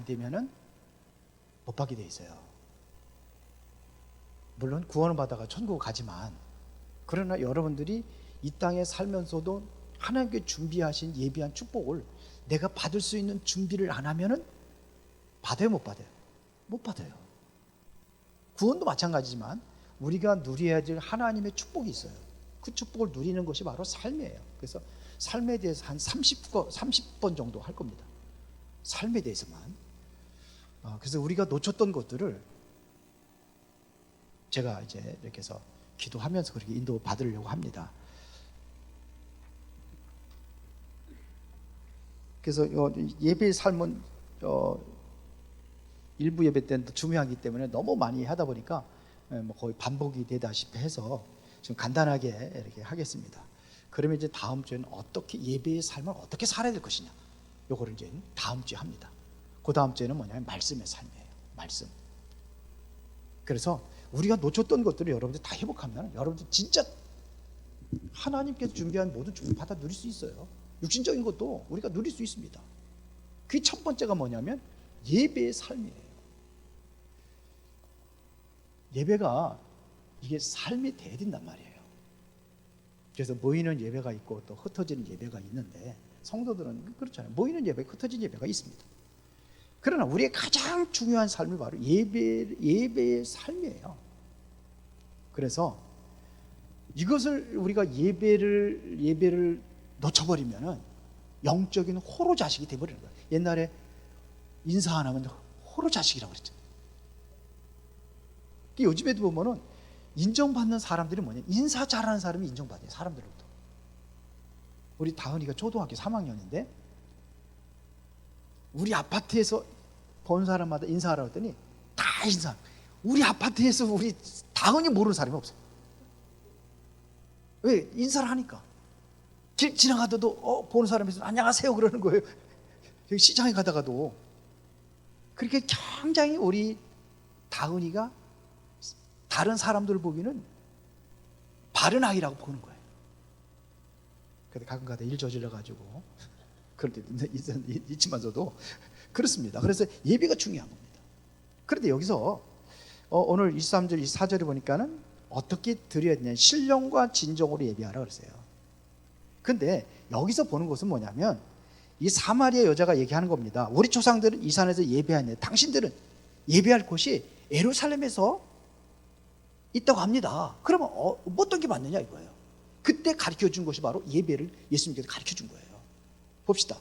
되면은 못 받게 돼 있어요. 물론 구원을 받아가 천국 가지만, 그러나 여러분들이 이 땅에 살면서도 하나님께 준비하신 예비한 축복을 내가 받을 수 있는 준비를 안 하면은 받아요, 못 받아요? 못 받아요. 구원도 마찬가지지만 우리가 누려야 될 하나님의 축복이 있어요. 그 축복을 누리는 것이 바로 삶이에요. 그래서 삶에 대해서 한 30번 정도 할 겁니다. 삶에 대해서만. 그래서 우리가 놓쳤던 것들을 제가 이제 이렇게 해서 기도하면서 그렇게 인도 받으려고 합니다. 그래서 예배의 삶은 일부 예배 때는 중요하기 때문에 너무 많이 하다 보니까 거의 반복이 되다시피 해서 좀 간단하게 이렇게 하겠습니다. 그러면 이제 다음 주에는 어떻게 예배의 삶을 어떻게 살아야 될 것이냐, 요거를 이제 다음 주에 합니다. 그 다음 주에는 뭐냐면 말씀의 삶이에요. 말씀. 그래서 우리가 놓쳤던 것들을 여러분들 다 회복하면 여러분들 진짜 하나님께서 준비한 모든 축복을 받아 누릴 수 있어요. 육신적인 것도 우리가 누릴 수 있습니다. 그 첫 번째가 뭐냐면 예배의 삶이에요. 예배가 이게 삶이 돼야 된단 말이에요. 그래서 모이는 예배가 있고 또 흩어지는 예배가 있는데, 성도들은 그렇잖아요. 모이는 예배, 흩어진 예배가 있습니다. 그러나 우리의 가장 중요한 삶이 바로 예배의 삶이에요. 그래서 이것을 우리가 예배를 놓쳐버리면은 영적인 호로 자식이 되어버리는 거예요. 옛날에 인사 안 하면 호로 자식이라고 그랬죠. 요즘에도 보면은 인정받는 사람들이 뭐냐, 인사 잘하는 사람이 인정받아요. 사람들로부터. 우리 다은이가 초등학교 3학년인데 우리 아파트에서 본 사람마다 인사하라고 했더니 다 인사. 우리 아파트에서 우리 다은이 모르는 사람이 없어요. 왜? 인사를 하니까. 길 지나가도 보는 사람이 있으면 안녕하세요 그러는 거예요. 여기 시장에 가다가도. 그렇게 굉장히 우리 다은이가 다른 사람들 보기는 바른 아이라고 보는 거예요. 근데 가끔가다 일 저질러가지고 그럴 때도 있지만서도 그렇습니다. 그래서 예배가 중요한 겁니다. 그런데 여기서 오늘 23절, 24절에 보니까는 어떻게 드려야 되냐, 신령과 진정으로 예배하라 그랬어요. 근데 여기서 보는 것은 뭐냐면 이 사마리아 여자가 얘기하는 겁니다. 우리 조상들은 이 산에서 예배하는데 당신들은 예배할 곳이 예루살렘에서 있다고 합니다. 그러면 어떤 게 맞느냐 이거예요. 그때 가르쳐 준 것이 바로 예배를 예수님께서 가르쳐 준 거예요. 봅시다.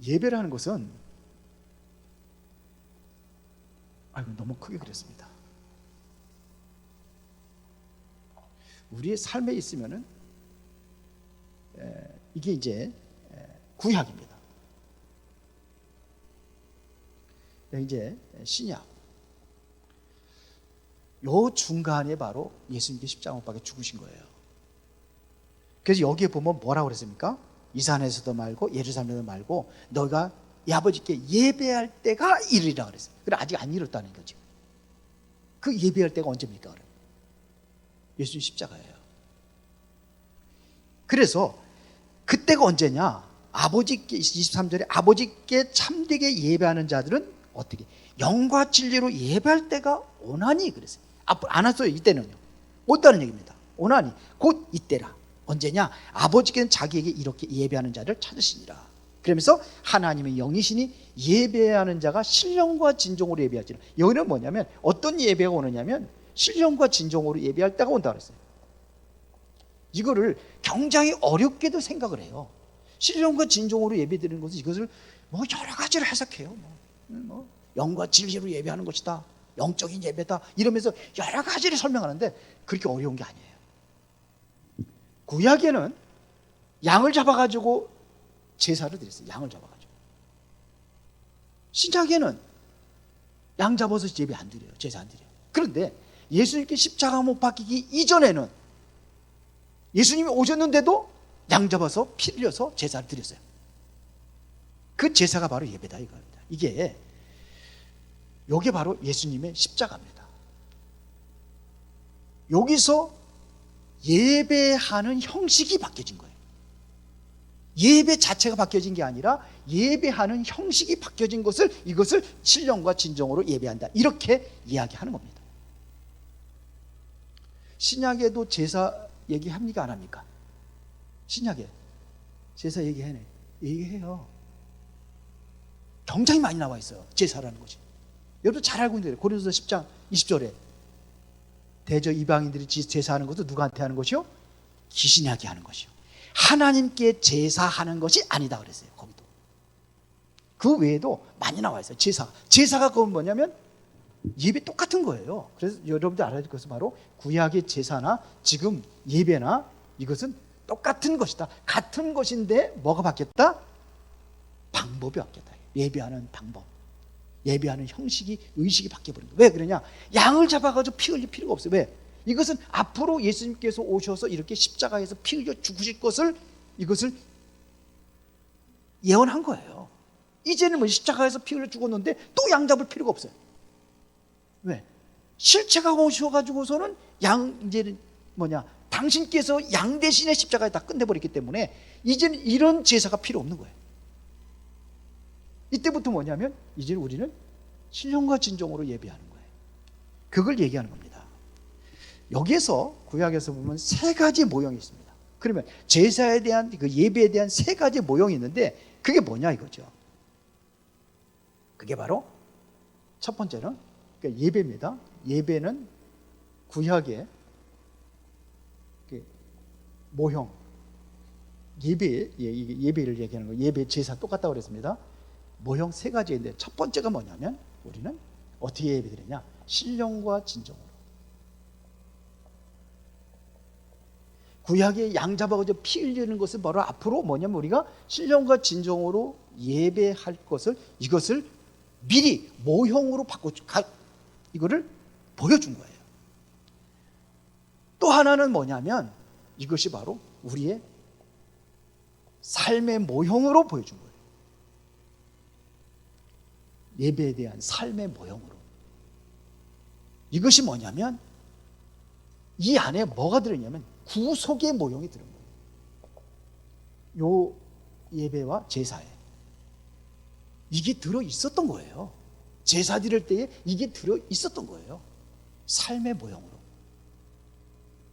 예배를 하는 것은, 아이고 너무 크게 그랬습니다. 우리의 삶에 있으면은 이게 이제 구약입니다. 이제 신약. 요 중간에 바로 예수님께 십자가 못 박혀 죽으신 거예요. 그래서 여기에 보면 뭐라고 그랬습니까? 이 산에서도 말고 예루살렘에도 말고 너가 이 아버지께 예배할 때가 이르리라 그랬어요. 그래 아직 안 이뤘다는 거죠. 그 예배할 때가 언제입니까? 그래? 예수님 십자가예요. 그래서 그때가 언제냐? 아버지께, 23절에 아버지께 참되게 예배하는 자들은 어떻게? 영과 진리로 예배할 때가 오나니 그랬어요. 안 왔어요. 이때는요. 없다는 얘기입니다. 오나니 곧 이때라. 언제냐? 아버지께는 자기에게 이렇게 예배하는 자를 찾으시니라. 그러면서 하나님의 영이시니 예배하는 자가 신령과 진정으로 예배하지라. 여기는 뭐냐면 어떤 예배가 오느냐면 신령과 진정으로 예배할 때가 온다 그랬어요. 이거를 굉장히 어렵게도 생각을 해요. 신령과 진정으로 예배드리는 것은 이것을 뭐 여러 가지로 해석해요. 뭐 영과 진리로 예배하는 것이다, 영적인 예배다 이러면서 여러 가지를 설명하는데 그렇게 어려운 게 아니에요. 구약에는 양을 잡아가지고 제사를 드렸어요. 양을 잡아가지고. 신약에는 양 잡아서 예배 안 드려요. 제사 안 드려요. 그런데 예수님께 십자가 못 박히기 이전에는 예수님이 오셨는데도 양 잡아서 피 흘려서 제사를 드렸어요. 그 제사가 바로 예배다 이겁니다. 이게 바로 예수님의 십자가입니다. 여기서 예배하는 형식이 바뀌어진 거예요. 예배 자체가 바뀌어진 게 아니라 예배하는 형식이 바뀌어진 것을, 이것을 신령과 진정으로 예배한다, 이렇게 이야기하는 겁니다. 신약에도 제사 얘기합니까 안 합니까? 신약에 제사 얘기해요. 굉장히 많이 나와 있어요, 제사라는 것이. 여러분 잘 알고 있는데 고린도서 10장 20절에 대저 이방인들이 제사하는 것도 누구한테 하는 것이요? 귀신에게 하는 것이요, 하나님께 제사하는 것이 아니다 그랬어요. 거기도 그 외에도 많이 나와 있어요. 제사가 그건 뭐냐면 예배 똑같은 거예요. 그래서 여러분들 알아야 될 것은 바로 구약의 제사나 지금 예배나 이것은 똑같은 것이다. 같은 것인데 뭐가 바뀌었다? 방법이 바뀌었다. 예배하는 방법, 예배하는 형식이, 의식이 바뀌어버린 거예요. 왜 그러냐? 양을 잡아가지고 피 흘릴 필요가 없어요. 왜? 이것은 앞으로 예수님께서 오셔서 이렇게 십자가에서 피 흘려 죽으실 것을, 이것을 예언한 거예요. 이제는 뭐 십자가에서 피 흘려 죽었는데 또 양 잡을 필요가 없어요. 왜? 실체가 오셔가지고서는 이제는 당신께서 양 대신에 십자가에 다 끝내버렸기 때문에 이제는 이런 제사가 필요 없는 거예요. 이때부터 뭐냐면 이제는 우리는 신령과 진정으로 예배하는 거예요. 그걸 얘기하는 겁니다. 여기에서 구약에서 보면 세 가지 모형이 있습니다. 그러면 제사에 대한, 그 예배에 대한 세 가지 모형이 있는데 그게 뭐냐 이거죠. 그게 바로 첫 번째는 그러니까 예배입니다. 예배는 구약의 모형, 예배를 얘기하는 거예요. 예배, 제사 똑같다고 그랬습니다. 모형 세 가지인데 첫 번째가 뭐냐면 우리는 어떻게 예배드리냐? 신령과 진정으로. 구약의 양 잡아가지고 피 흘리는 것을 바로 앞으로 뭐냐면 우리가 신령과 진정으로 예배할 것을, 이것을 미리 모형으로 이거를 보여준 거예요. 또 하나는 뭐냐면 이것이 바로 우리의 삶의 모형으로 보여준 거예요. 예배에 대한 삶의 모형으로. 이것이 뭐냐면 이 안에 뭐가 들어있냐면 구속의 모형이 들은 거예요. 요 예배와 제사에 이게 들어있었던 거예요. 제사 드릴 때에 이게 들어있었던 거예요. 삶의 모형으로.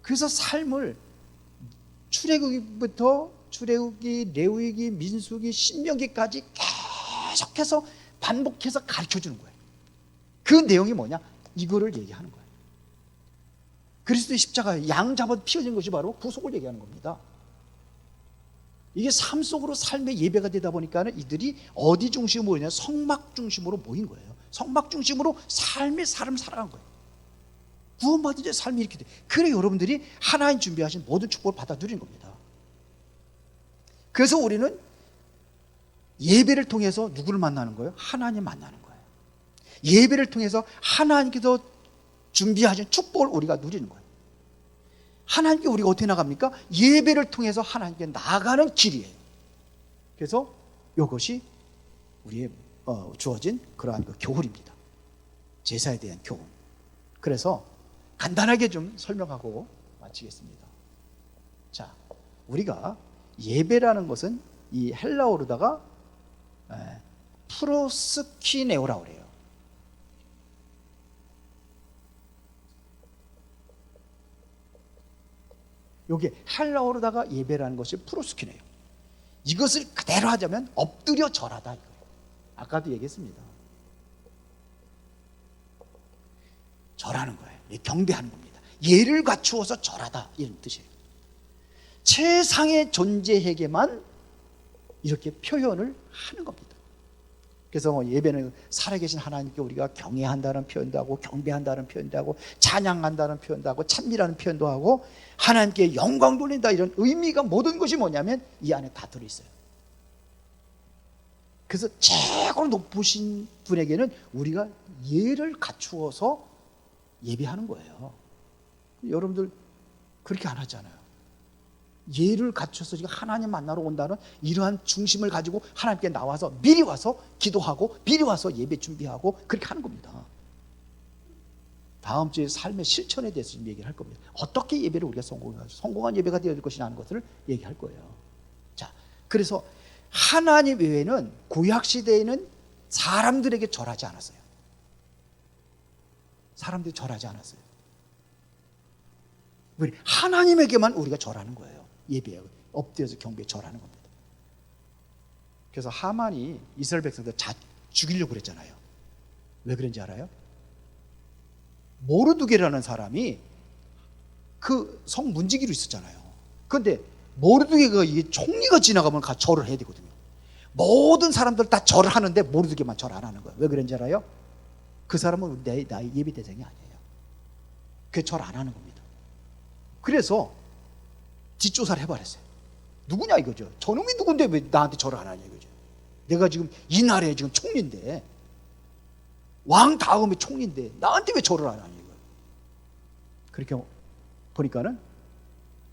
그래서 삶을 출애굽기부터 출애굽기, 레위기, 민수기, 신명기까지 계속해서 반복해서 가르쳐주는 거예요. 그 내용이 뭐냐? 이거를 얘기하는 거예요. 그리스도의 십자가에 양 잡아 피 흘린 것이 바로 구속을 얘기하는 겁니다. 이게 삶 속으로 삶의 예배가 되다 보니까는 이들이 어디 중심으로 모이냐? 성막 중심으로 모인 거예요. 성막 중심으로 삶을 살아간 거예요. 구원받은 자 삶이 이렇게 돼. 그래 여러분들이 하나님 준비하신 모든 축복을 받아 누리는 겁니다. 그래서 우리는 예배를 통해서 누구를 만나는 거예요? 하나님 만나는 거예요. 예배를 통해서 하나님께서 준비하신 축복을 우리가 누리는 거예요. 하나님께 우리가 어떻게 나갑니까? 예배를 통해서 하나님께 나아가는 길이에요. 그래서 이것이 우리의 주어진 그러한 그 교훈입니다. 제사에 대한 교훈. 그래서 간단하게 좀 설명하고 마치겠습니다. 자, 우리가 예배라는 것은 이 헬라어로다가 프로스키네오라고 그래요. 여기 헬라어로다가 예배라는 것이 프로스키네요. 이것을 그대로 하자면 엎드려 절하다 이거예요. 아까도 얘기했습니다. 절하는 거예요. 경배하는 겁니다. 예를 갖추어서 절하다 이런 뜻이에요. 최상의 존재에게만 이렇게 표현을 하는 겁니다. 그래서 예배는 살아계신 하나님께 우리가 경외한다는 표현도 하고, 경배한다는 표현도 하고, 찬양한다는 표현도 하고, 찬미라는 표현도 하고, 하나님께 영광 돌린다 이런 의미가, 모든 것이 뭐냐면 이 안에 다 들어있어요. 그래서 최고 높으신 분에게는 우리가 예를 갖추어서 예배하는 거예요. 여러분들 그렇게 안 하잖아요. 예를 갖춰서 하나님 만나러 온다는 이러한 중심을 가지고 하나님께 나와서 미리 와서 기도하고 미리 와서 예배 준비하고 그렇게 하는 겁니다. 다음 주에 삶의 실천에 대해서 좀 얘기를 할 겁니다. 어떻게 예배를 우리가 성공한 예배가 되어야 될 것이냐 하는 것을 얘기할 거예요. 자, 그래서 하나님 외에는 구약 시대에는 사람들에게 절하지 않았어요. 사람들이 절하지 않았어요. 왜? 하나님에게만 우리가 절하는 거예요. 예배에 엎드려서 경배에 절하는 겁니다. 그래서 하만이 이스라엘 백성들 죽이려고 그랬잖아요. 왜 그런지 알아요? 모르드게라는 사람이 그 성 문지기로 있었잖아요. 그런데 모르드게가 이게 총리가 지나가면 절을 해야 되거든요. 모든 사람들 다 절을 하는데 모르드게만 절 안 하는 거예요. 왜 그런지 알아요? 그 사람은 나의 예배 대상이 아니에요. 그게 절 안 하는 겁니다. 그래서 뒷조사를 해버렸어요. 누구냐 이거죠. 저놈이 누군데 왜 나한테 절을 안 하냐 이거죠. 내가 지금 이 나라의 지금 총리인데, 왕 다음에 총리인데 나한테 왜 절을 안 하냐 이거예요. 그렇게 보니까는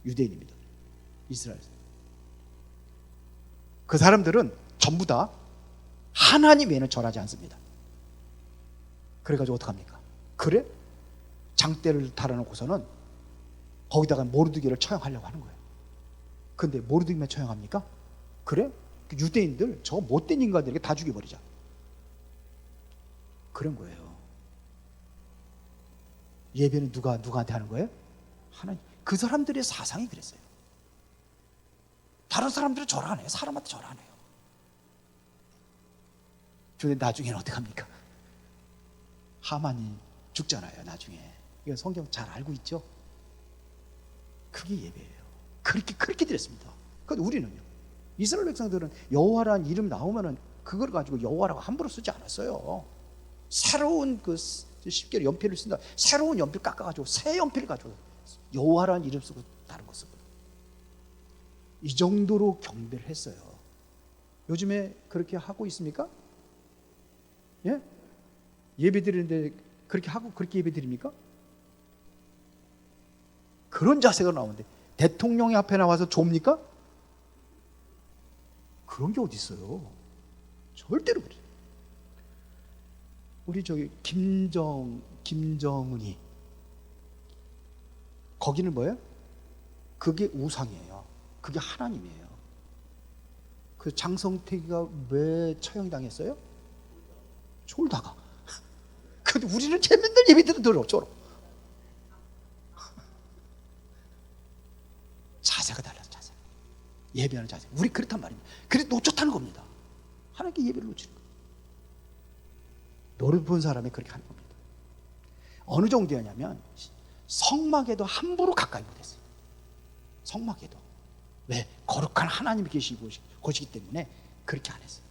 유대인입니다. 이스라엘. 그 사람들은 전부 다 하나님 외에는 절하지 않습니다. 그래가지고 어떡합니까? 그래? 장대를 달아놓고서는 거기다가 모르드게를 처형하려고 하는 거예요. 근데 모르드게만 처형합니까? 그래? 그 유대인들 저 못된 인간들에게 다 죽여버리자. 그런 거예요. 예배는 누구한테 하는 거예요? 하나님. 그 사람들의 사상이 그랬어요. 다른 사람들은 절 안 해요. 사람한테 절 안 해요. 근데 나중에는 어떻게 합니까? 하만이 죽잖아요. 나중에. 이거 성경 잘 알고 있죠? 그게 예배예요. 그렇게 드렸습니다. 그런데 우리는요, 이스라엘 백성들은 여호와라는 이름 나오면은 그걸 가지고 여호와라고 함부로 쓰지 않았어요. 새로운 그 10개를 연필을 쓴다. 새로운 연필 깎아가지고 새 연필을 가지고 여호와라는 이름 쓰고 다른 거 쓰고, 이 정도로 경배를 했어요. 요즘에 그렇게 하고 있습니까? 예? 예배 드리는데 그렇게 하고 그렇게 예배 드립니까? 그런 자세가 나오는데 대통령이 앞에 나와서 좁니까? 그런 게 어디 있어요? 절대로 그래요. 우리 저기 김정은이 거기는 뭐예요? 그게 우상이에요. 그게 하나님이에요. 그 장성택이가 왜 처형당했어요? 졸다가. 근데 우리는 맨날 예배드려 저러. 자세가 달라서 자세. 예배하는 자세. 우리 그렇단 말입니다. 그래서 놓쳤다는 겁니다. 하나님께 예배를 놓치는 거예요. 노릇 본 사람이 그렇게 하는 겁니다. 어느 정도였냐면 성막에도 함부로 가까이 못했어요. 성막에도. 왜? 거룩한 하나님이 계시고 곳이기 때문에 그렇게 안 했어요.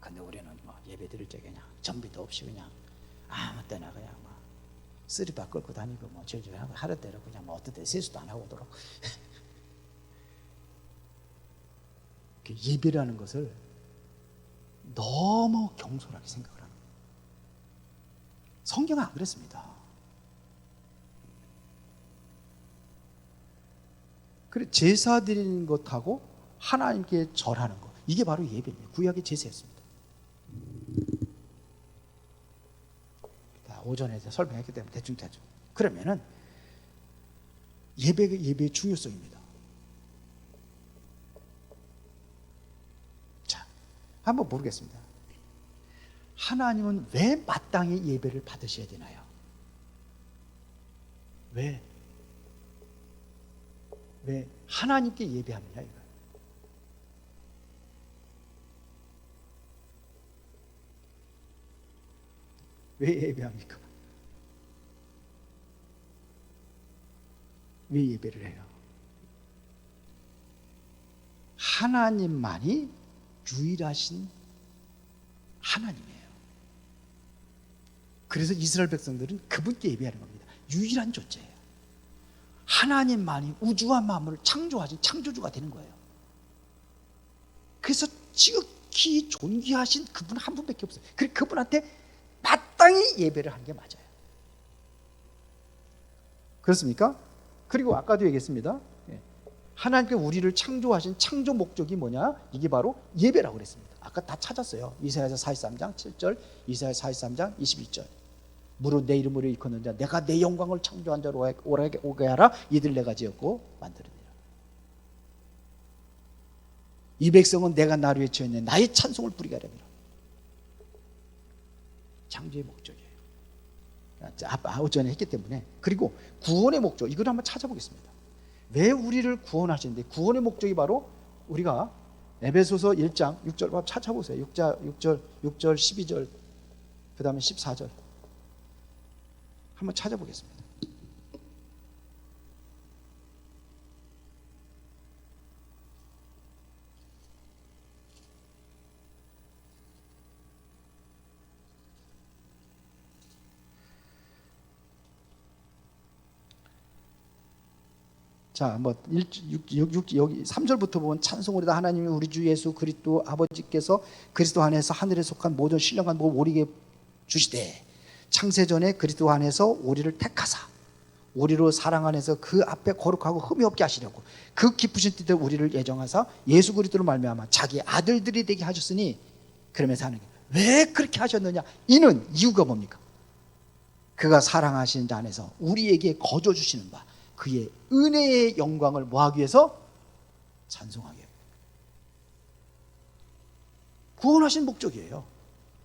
근데 우리는 뭐 예배 드릴 때 그냥 전비도 없이 그냥 아무 때나 그냥 막 쓰리바 끌고 다니고 뭐 절절하고 하루 때로 그냥 뭐 어떤 때 세수도 안 하고 오도록 예배라는 것을 너무 경솔하게 생각을 하는 거예요. 성경은 안 그랬습니다. 그래, 제사 드리는 것하고 하나님께 절하는 것, 이게 바로 예배입니다. 구약의 제사였습니다. 오전에 설명했기 때문에 대충. 그러면은 예배의 중요성입니다. 자, 한번 모르겠습니다. 하나님은 왜 마땅히 예배를 받으셔야 되나요? 왜 하나님께 예배하느냐 이거예요. 왜 예배합니까? 왜 예배를 해요? 하나님만이 유일하신 하나님이에요. 그래서 이스라엘 백성들은 그분께 예배하는 겁니다. 유일한 존재예요. 하나님만이 우주와 만물을 창조하신 창조주가 되는 거예요. 그래서 지극히 존귀하신 그분 한 분밖에 없어요. 그래서 그분한테 마땅히 예배를 하는 게 맞아요. 그렇습니까? 그리고 아까도 얘기했습니다. 하나님께 우리를 창조하신 창조 목적이 뭐냐? 이게 바로 예배라고 그랬습니다. 아까 다 찾았어요. 이사야서 43장 7절, 이사야 43장 22절. 무릇 내 이름으로 일컫는 자, 내가 내 영광을 창조한 자로 오게 하라. 이들 내가 지었고 만들으리라. 이 백성은 내가 나를 외쳤네 나의 찬송을 부리게 하려니라. 창조의 목적이에요. 아홉 전에 했기 때문에. 그리고 구원의 목적, 이걸 한번 찾아보겠습니다. 왜 우리를 구원하시는데, 구원의 목적이 바로 우리가 에베소서 1장 6절 한번 찾아보세요. 6절 12절 그 다음에 14절 한번 찾아보겠습니다. 자, 여기 3절부터 보면 찬송으로다 하나님이 우리 주 예수 그리스도 아버지께서 그리스도 안에서 하늘에 속한 모든 신령한 복 우리에게 주시되 창세전에 그리스도 안에서 우리를 택하사 우리로 사랑 안에서 그 앞에 거룩하고 흠이 없게 하시려고 그 기쁘신 뜻에 우리를 예정하사 예수 그리스도로 말미암아 자기 아들들이 되게 하셨으니. 그러면서 하는 거예요. 왜 그렇게 하셨느냐? 이는 이유가 뭡니까? 그가 사랑하시는 자 안에서 우리에게 거저 주시는 바 그의 은혜의 영광을 뭐하기 위해서? 찬송하게. 구원하신 목적이에요.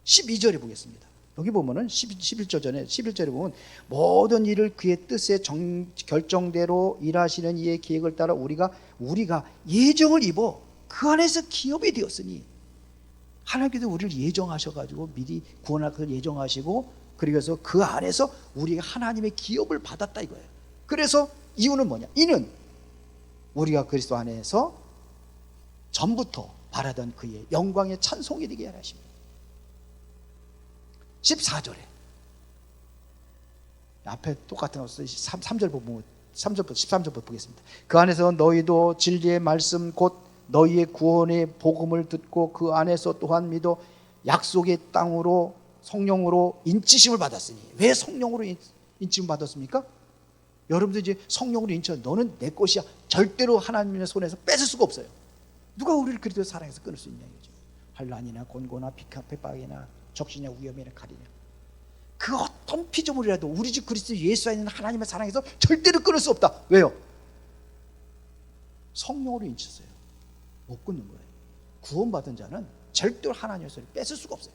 12절에 보겠습니다. 여기 보면은 11절 전에 11절에 보면 모든 일을 그의 뜻에 결정대로 일하시는 이의 계획을 따라 우리가 예정을 입어 그 안에서 기업이 되었으니. 하나님께서 우리를 예정하셔가지고 미리 구원할 것을 예정하시고, 그래서 그 안에서 우리가 하나님의 기업을 받았다 이거예요. 그래서 이유는 뭐냐? 이는 우리가 그리스도 안에서 전부터 바라던 그의 영광의 찬송이 되게 하십니다. 14절에 앞에 똑같은 거 3절 보면 3절부터 13절부터 보겠습니다. 그 안에서 너희도 진리의 말씀 곧 너희의 구원의 복음을 듣고 그 안에서 또한 믿어 약속의 땅으로 성령으로 인치심을 받았으니. 왜 성령으로 인치심 받았습니까? 여러분들 이제 성령으로 인쳐 너는 내 것이야 절대로 하나님의 손에서 뺏을 수가 없어요. 누가 우리를 그리스도의 사랑에서 끊을 수 있냐 이거죠. 환난이나 곤고나 핍박이나 적시냐 위험이나 칼이냐, 그 어떤 피조물이라도 우리 집 그리스도 예수 안에 있는 하나님의 사랑에서 절대로 끊을 수 없다. 왜요? 성령으로 인쳤어요. 못 끊는 거예요. 구원받은 자는 절대로 하나님의 손을 뺏을 수가 없어요.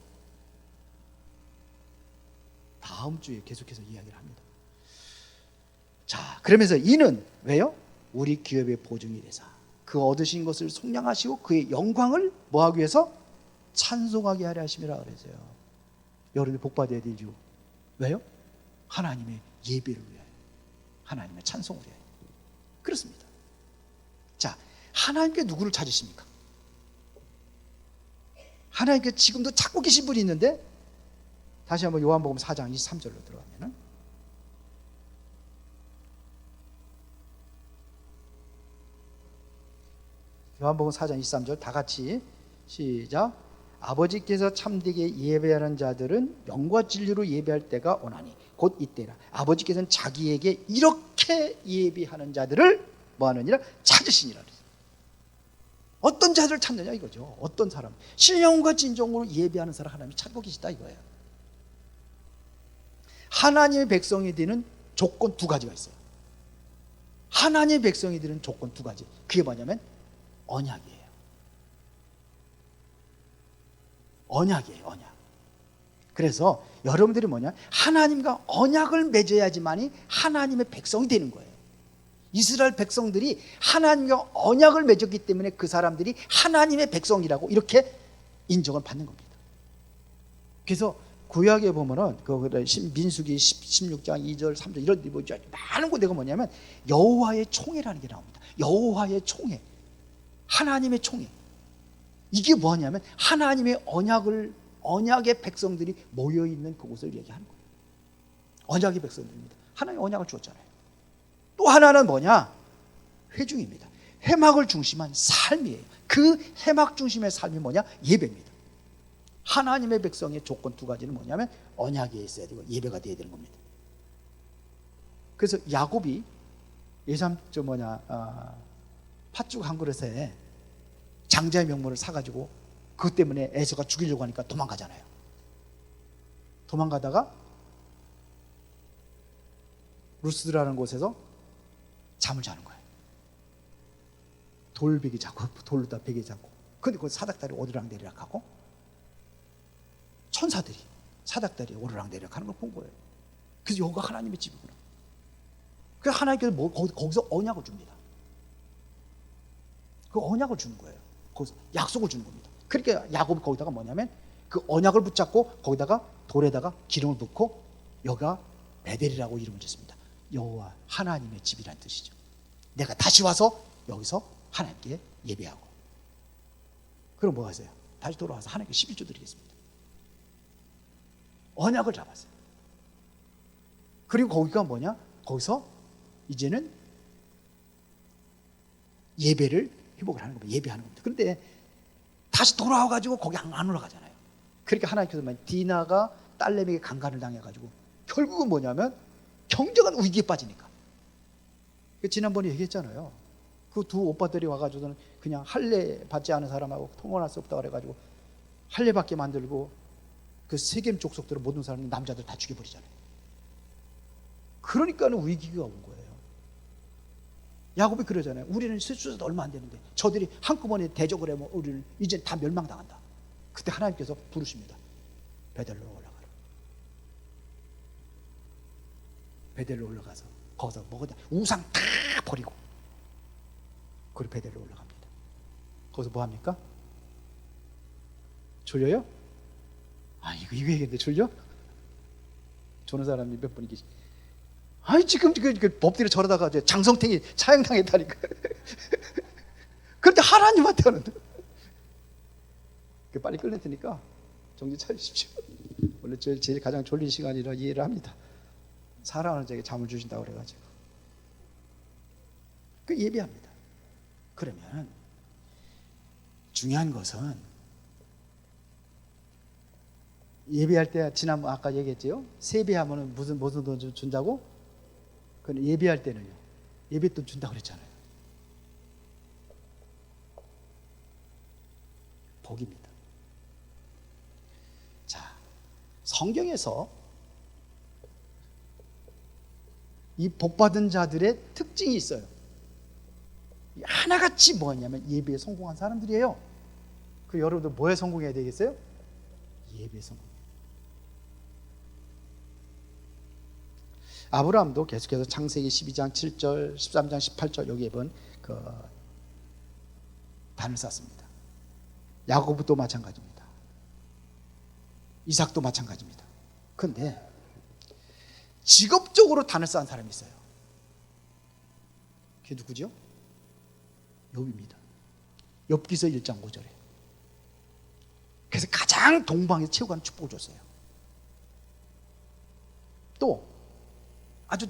다음 주에 계속해서 이야기를 합니다. 자, 그러면서 이는 왜요? 우리 기업의 보증이 되사 그 얻으신 것을 속량하시고 그의 영광을 뭐하기 위해서? 찬송하게 하려 하심이라 그랬어요. 여러분이 복받아야 될 이유 왜요? 하나님의 예배를 위하여, 하나님의 찬송을 위하여. 그렇습니다. 자, 하나님께 누구를 찾으십니까? 하나님께 지금도 찾고 계신 분이 있는데, 다시 한번 요한복음 4장 23절로 들어가면은, 요한복음 4장 23절 다 같이 시작. 아버지께서 참되게 예배하는 자들은 영과 진리로 예배할 때가 오나니 곧 이때라. 아버지께서는 자기에게 이렇게 예배하는 자들을 뭐하느니라? 찾으시니라. 어떤 자들을 찾느냐 이거죠. 어떤 사람, 신령과 진정으로 예배하는 사람 하나님이 찾고 계시다 이거예요. 하나님의 백성이 되는 조건 두 가지가 있어요. 하나님의 백성이 되는 조건 두 가지. 그게 뭐냐면 언약이에요. 언약이에요. 언약. 그래서 여러분들이 뭐냐? 하나님과 언약을 맺어야지만이 하나님의 백성이 되는 거예요. 이스라엘 백성들이 하나님과 언약을 맺었기 때문에 그 사람들이 하나님의 백성이라고 이렇게 인정을 받는 겁니다. 그래서 구약에 보면은 민수기 16장 2절 3절 이런 많은 곳에가 뭐냐면 여호와의 총회라는 게 나옵니다. 여호와의 총회, 하나님의 총회. 이게 뭐냐면 하나님의 언약의 백성들이 모여있는 그곳을 얘기하는 거예요. 언약의 백성들입니다. 하나님의 언약을 주었잖아요. 또 하나는 뭐냐? 회중입니다. 회막을 중심한 삶이에요. 그 회막 중심의 삶이 뭐냐? 예배입니다. 하나님의 백성의 조건 두 가지는 뭐냐면 언약이 있어야 되고 예배가 되어야 되는 겁니다. 그래서 야곱이 팥죽 한 그릇에 장자의 명물을 사가지고 그것 때문에 에서가 죽이려고 하니까 도망가잖아요. 도망가다가 루스드라는 곳에서 잠을 자는 거예요. 돌베개 잡고, 돌로다 베개 잡고. 근데 그 사닥다리 오르락내리락 하고 천사들이 사닥다리 오르락내리락 하는 걸 본 거예요. 그래서 여기가 하나님의 집이구나. 그래서 하나님께서 거기서 언약을 줍니다. 그 언약을 주는 거예요. 거기서 약속을 주는 겁니다. 그러니까 야곱이 거기다가 뭐냐면 그 언약을 붙잡고 거기다가 돌에다가 기름을 붓고 여기가 베델이라고 이름을 짓습니다. 여호와 하나님의 집이란 뜻이죠. 내가 다시 와서 여기서 하나님께 예배하고, 그럼 뭐 하세요? 다시 돌아와서 하나님께 11조 드리겠습니다. 언약을 잡았어요. 그리고 거기가 뭐냐? 거기서 이제는 예배를 회복을 하는 겁니다. 예배하는 겁니다. 그런데 다시 돌아와가지고 거기 안 올라가잖아요. 그러니까 하나님께서 디나가 딸내미에게 강간을 당해가지고 결국은 뭐냐면 경제가 위기에 빠지니까. 지난번에 얘기했잖아요. 그 두 오빠들이 와가지고는 그냥 할례 받지 않은 사람하고 통혼할 수 없다 그래가지고 할례 받게 만들고 그 세겜 족속들은 모든 사람 남자들 다 죽여버리잖아요. 그러니까는 위기가 온 거예요. 야곱이 그러잖아요. 우리는 숫자도 얼마 안 되는데 저들이 한꺼번에 대적을 하면 우리는 이제 다 멸망당한다. 그때 하나님께서 부르십니다. 베델로 올라가라. 베델로 올라가서 거기서 뭐가 우상 다 버리고 그리고 베델로 올라갑니다. 거기서 뭐 합니까? 졸려요? 이거 얘기했는데 졸려? 조는 사람이 몇 분이 계시. 지금 그 법대로 저러다가 장성탱이 차양당했다니까. 그런데 하나님한테 하는데 빨리 끌릴 테니까 정신 차리십시오. 원래 제일 가장 졸린 시간이라 이해를 합니다. 사랑하는 자에게 잠을 주신다고 그래가지고 그 예배합니다. 그러면 중요한 것은 예배할 때 지난번 아까 얘기했죠. 세배하면 무슨 돈 준다고? 그건 예배할 때는요. 예배돈 준다고 그랬잖아요. 복입니다. 자, 성경에서 이 복받은 자들의 특징이 있어요. 하나같이 뭐냐면 예배에 성공한 사람들이에요. 그 여러분들 뭐에 성공해야 되겠어요? 예배에 성공. 아브라함도 계속해서 창세기 12장 7절, 13장 18절 여기에 본 그 단을 쌓습니다. 야곱도 마찬가지입니다. 이삭도 마찬가지입니다. 그런데 직업적으로 단을 쌓은 사람이 있어요. 그게 누구죠? 욥입니다. 욥기서 1장 5절에. 그래서 가장 동방에서 최고 가는 축복을 줬어요. 또 아주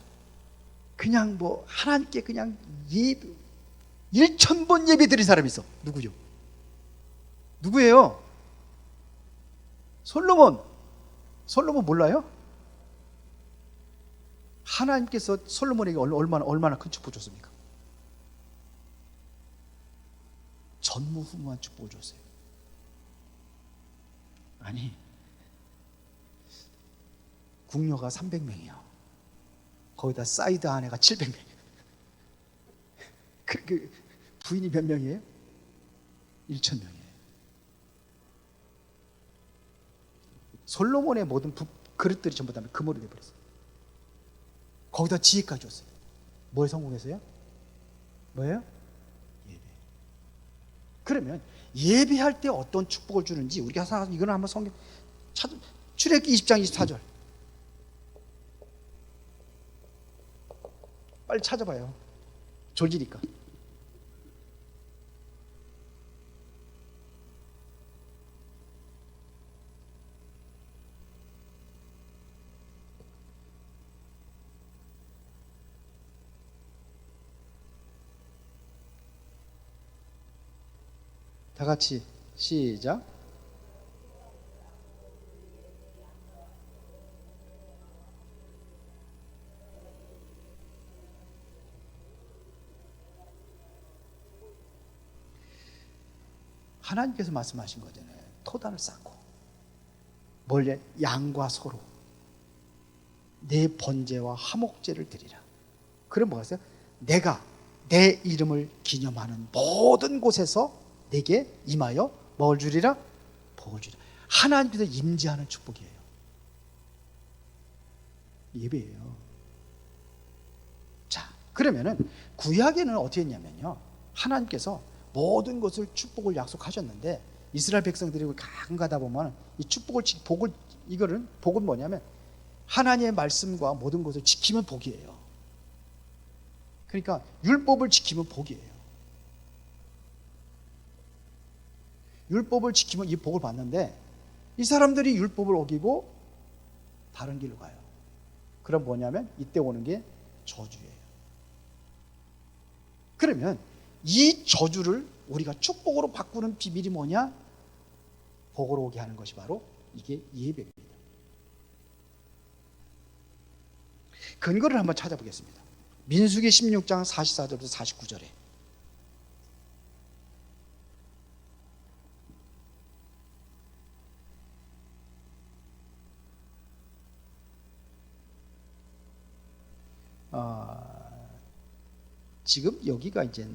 그냥 뭐 하나님께 그냥 1,000번 예배 드린 사람이 있어. 누구죠? 누구예요? 솔로몬. 솔로몬 몰라요? 하나님께서 솔로몬에게 얼마나 큰 축복 줬습니까? 전무후무한 축복을 줬어요. 아니, 궁녀가 300명이요. 거기다 사이드 아내가 700명. 그 부인이 몇 명이에요? 1,000명이에요. 솔로몬의 모든 그릇들이 전부 다 금으로 되어버렸어요. 거기다 지혜까지 줬어요. 뭐에 성공했어요? 뭐예요? 예배. 그러면 예배할 때 어떤 축복을 주는지 우리가 이거는 한번 성경 출애굽기 20장 24절 빨리 찾아봐요. 졸지니까. 다 같이 시작. 하나님께서 말씀하신 거잖아요. 토단을 쌓고 뭘 양과 소로 내 번제와 화목제를 드리라. 그럼 뭐겠어요? 내가 내 이름을 기념하는 모든 곳에서 내게 임하여 뭘 주리라? 복을 주리라. 하나님께서 임재하는 축복이에요. 예배예요. 자, 그러면은 구약에는 어떻게 했냐면요, 하나님께서 모든 것을 축복을 약속하셨는데 이스라엘 백성들이 가끔 가다 보면 이 축복을 복을 이거는 복은 뭐냐면 하나님의 말씀과 모든 것을 지키면 복이에요. 그러니까 율법을 지키면 복이에요. 율법을 지키면 이 복을 받는데 이 사람들이 율법을 어기고 다른 길로 가요. 그럼 뭐냐면 이때 오는 게 저주예요. 그러면 이 저주를 우리가 축복으로 바꾸는 비밀이 뭐냐? 복으로 오게 하는 것이 바로 이게 예배입니다. 근거를 한번 찾아보겠습니다. 민수기 16장 44절부터 49절에 지금 여기가 이제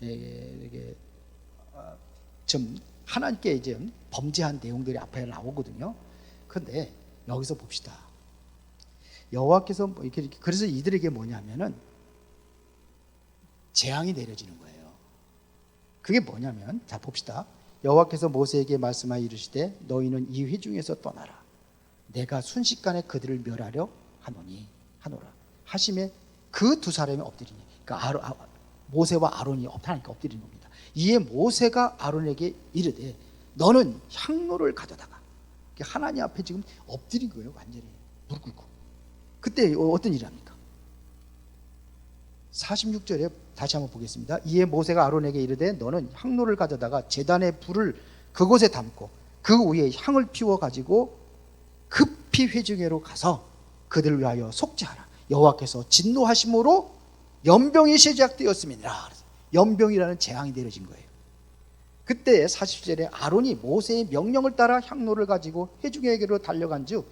이게 좀 하나님께 이제 범죄한 내용들이 앞에 나오거든요. 그런데 여기서 봅시다. 여호와께서 이렇게 그래서 이들에게 뭐냐면은 재앙이 내려지는 거예요. 그게 뭐냐면 자 봅시다. 여호와께서 모세에게 말씀하여 이르시되 너희는 이 회중에서 떠나라. 내가 순식간에 그들을 멸하려 하노라 하심에 그 두 사람이 엎드리니, 그러니까 모세와 아론이 하나님께 엎드리는 겁니다. 이에 모세가 아론에게 이르되 너는 향로를 가져다가, 하나님 앞에 지금 엎드린 거예요. 완전히 무릎 꿇고. 그때 어떤 일을 합니까? 46절에 다시 한번 보겠습니다. 이에 모세가 아론에게 이르되 너는 향로를 가져다가 제단의 불을 그곳에 담고 그 위에 향을 피워 가지고 급히 회중회로 가서 그들을 위하여 속죄하라. 여호와께서 진노하심으로 연병이 시작되었음이니라. 연병이라는 재앙이 내려진 거예요. 그때 40절에 아론이 모세의 명령을 따라 향로를 가지고 회중에게로 달려간즉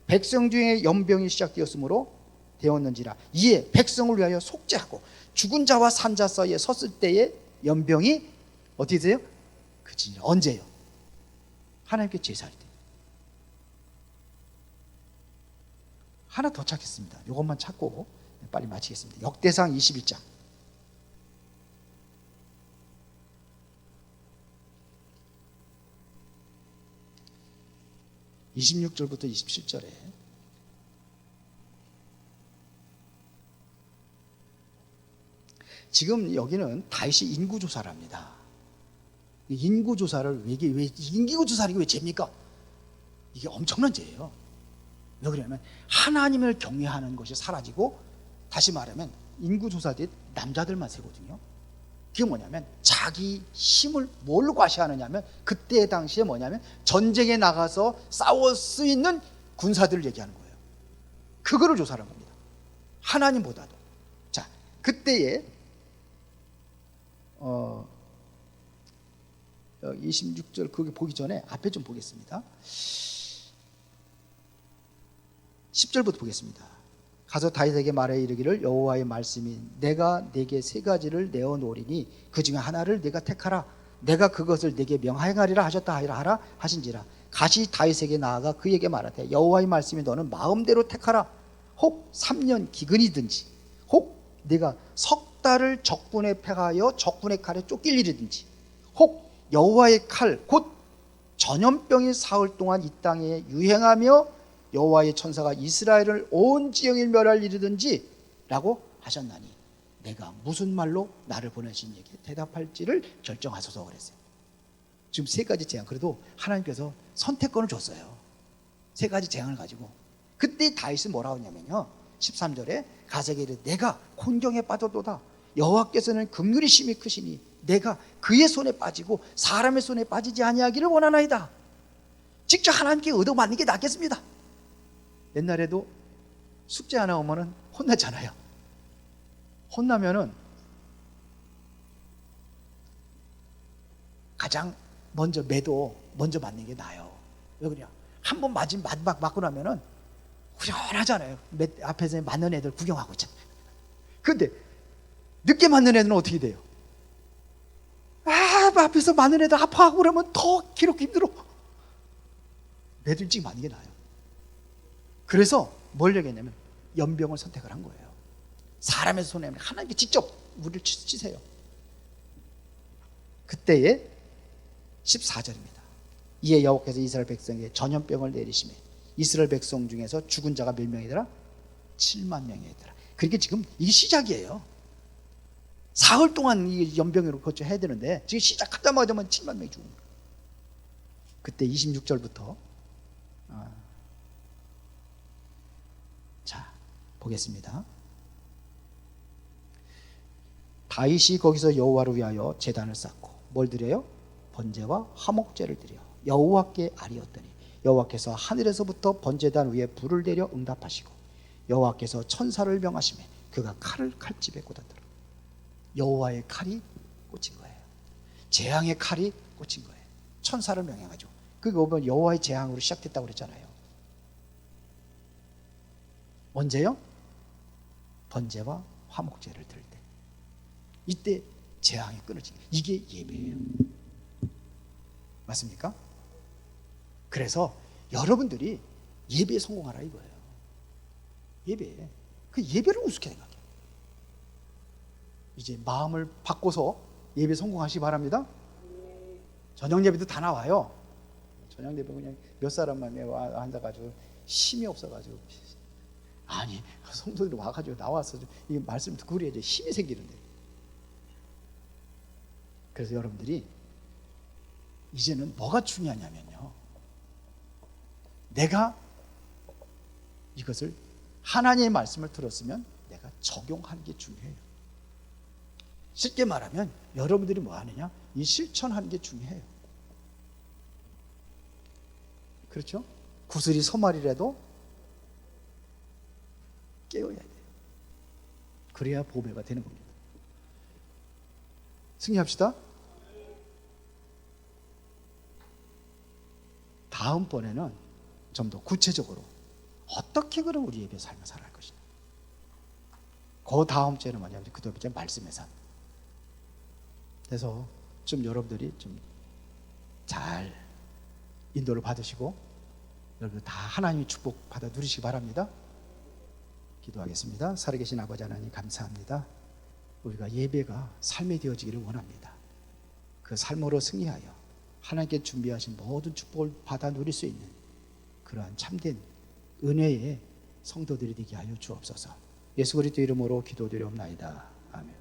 백성 중에 연병이 시작되었으므로 되었는지라. 이에 백성을 위하여 속죄하고 죽은 자와 산 자 사이에 섰을 때에 연병이 어떻게 돼요? 그치니라. 언제요? 하나님께 제사할 때. 하나 더 찾겠습니다. 이것만 찾고 빨리 마치겠습니다. 역대상 21장 26절부터 27절에 지금 여기는 다윗이 인구조사를 합니다. 인구조사를 왜 인구조사는 왜 죄입니까? 이게 엄청난 죄예요. 왜 그러냐면 하나님을 경외하는 것이 사라지고, 다시 말하면 인구조사들이 남자들만 세거든요. 그게 뭐냐면 자기 힘을 뭘로 과시하느냐면 그때 당시에 뭐냐면 전쟁에 나가서 싸울 수 있는 군사들을 얘기하는 거예요. 그거를 조사하는 겁니다. 하나님보다도. 자, 그때에 26절 거기 보기 전에 앞에 좀 보겠습니다. 10절부터 보겠습니다. 가서 다윗에게 말해 이르기를 여호와의 말씀이 내가 네게 세 가지를 내어 놓으리니 그 중에 하나를 네가 택하라. 내가 그것을 네게 명하여가리라 하셨다 하라 하신지라. 가시 다윗에게 나아가 그에게 말하되 여호와의 말씀이 너는 마음대로 택하라. 혹 3년 기근이든지 혹 네가 석 달을 적군에 패하여 적군의 칼에 쫓길 일이든지 혹 여호와의 칼 곧 전염병이 사흘 동안 이 땅에 유행하며 여호와의 천사가 이스라엘을 온 지형에 멸할 일이든지 라고 하셨나니 내가 무슨 말로 나를 보내신 얘기에 대답할지를 결정하소서 그랬어요. 지금 세 가지 재앙, 그래도 하나님께서 선택권을 줬어요. 세 가지 재앙을 가지고. 그때 다윗은 뭐라고 했냐면요, 13절에 가세게 이르되 내가 곤경에 빠졌도다. 여호와께서는 긍휼이 심히 크시니 내가 그의 손에 빠지고 사람의 손에 빠지지 아니하기를 원하나이다. 직접 하나님께 얻어맞는 게 낫겠습니다. 옛날에도 숙제 하나 오면은 혼나잖아요. 혼나면은 가장 먼저 매도 먼저 맞는 게 나아요. 왜 그래요? 한 번 맞고 나면은 후련하잖아요. 앞에서 맞는 애들 구경하고 있잖아요. 근데 늦게 맞는 애들은 어떻게 돼요? 앞에서 맞는 애들 아파하고 그러면 더 기록 힘들어. 매들 일찍 맞는 게 나아요. 그래서 뭘 얘기했냐면 연병을 선택을 한 거예요. 사람의 손에 하나님께 직접 물을 치세요. 그때의 14절입니다. 이에 여호와께서 이스라엘 백성에게 전염병을 내리시매 이스라엘 백성 중에서 죽은 자가 몇 명이더라? 7만 명이더라. 그러니까 지금 이게 시작이에요. 사흘 동안 이 연병으로 거쳐야 되는데 지금 시작하자마자만 7만 명이 죽은 거예요. 그때 26절부터 자 보겠습니다. 다윗이 거기서 여호와를 위하여 제단을 쌓고 뭘 드려요? 번제와 화목제를 드려 여호와께 아뢰었더니 여호와께서 하늘에서부터 번제단 위에 불을 내려 응답하시고 여호와께서 천사를 명하시매 그가 칼을 칼집에 꽂았더라. 여호와의 칼이 꽂힌 거예요. 재앙의 칼이 꽂힌 거예요. 천사를 명령하죠. 그게 보면 여호와의 재앙으로 시작됐다고 그랬잖아요. 언제요? 번제와 화목제를 드릴 때. 이때 재앙이 끊어진 거예요. 이게 예배예요. 맞습니까? 그래서 여러분들이 예배에 성공하라 이거예요. 예배. 그 예배를 우습게 생각해요. 이제 마음을 바꿔서 예배 성공하시기 바랍니다. 저녁 예배도 다 나와요. 저녁 예배 그냥 몇 사람만 앉아가지고 힘이 없어가지고 아니 성도들이 와가지고 나와서 이 말씀 듣고 그래야 이제 힘이 생기는데. 그래서 여러분들이 이제는 뭐가 중요하냐면요, 내가 이것을 하나님의 말씀을 들었으면 내가 적용하는 게 중요해요. 쉽게 말하면 여러분들이 뭐 하느냐, 이 실천하는 게 중요해요. 그렇죠? 구슬이 소말이라도 깨워야 돼요. 그래야 보배가 되는 겁니다. 승리합시다. 다음번에는 좀 더 구체적으로 어떻게 그럼 우리 예배 삶을 살아갈 것이냐. 그 다음 주에는 뭐냐면 그 다음에 말씀의 삶. 그래서 좀 여러분들이 좀 잘 인도를 받으시고 여러분들 다 하나님의 축복 받아 누리시기 바랍니다. 기도하겠습니다. 살아계신 아버지 하나님 감사합니다. 우리가 예배가 삶이 되어지기를 원합니다. 그 삶으로 승리하여 하나님께 준비하신 모든 축복을 받아 누릴 수 있는 그러한 참된 은혜의 성도들이 되게 하여 주옵소서. 예수 그리스도 이름으로 기도드리옵나이다. 아멘.